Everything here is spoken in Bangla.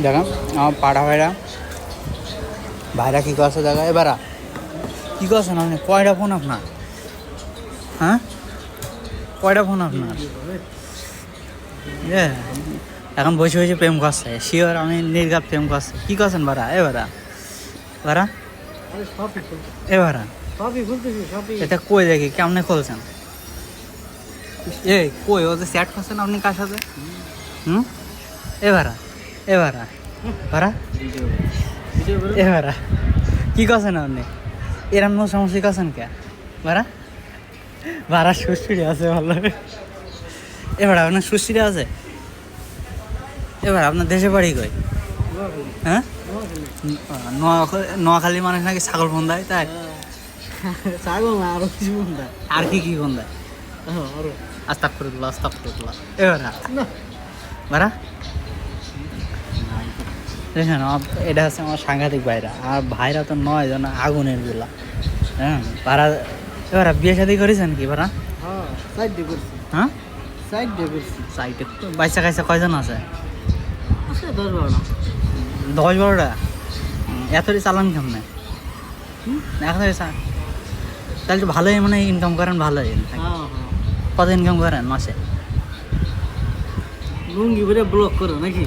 দেখেন আমার পাড়া ভাইরা ভাইরা কী করছে দেখা এবারা কী করছেন আপনি কয়টা ফোন আপনার হ্যাঁ কয়টা ফোন আপনার এখন বসে বসে প্রেম করছে শিওর আমি নির্ঘাত প্রেম করছে কী করছেন বারা এবারা বারা এবারা এটা কই দেখি কেমনে খুলছেন এই কই ও যে চ্যাট করছেন আপনি কার সাথে এবারা এবারা বারা এবারা কি করছেন আপনি এরম সমস্যা করছেন কে বারা বারা শ্বশুরি আছে ভালো এবার আপনার শ্বশুরি আছে এবার আপনার দেশে বাড়ি কই হ্যাঁ নোয়াখালী মানুষ নাকি ছাগল ফোন দেয় তাই ছাগল না আরো কিছু ফোন দেয় আর কি ফোন দেয় আস্তাগফিরুল্লাহ এবার বারা দেখেন এটা হচ্ছে আমার সাংঘাতিক ভাইরা আর ভাইরা তো নয় যেন আগুনের গুলা হ্যাঁ ভাড়া এবার বিয়ে শাদি করেছেন কি ভাড়া হ্যাঁ সাইডে বাইসা খাইসা কয়জন আছে 10-12টা এতই চালান কেমনে এখন তাহলে তো ভালোই মানে ইনকাম করেন ভালোই কত ইনকাম করেন মাসে লুঙ্গি করে ব্লক করো নাকি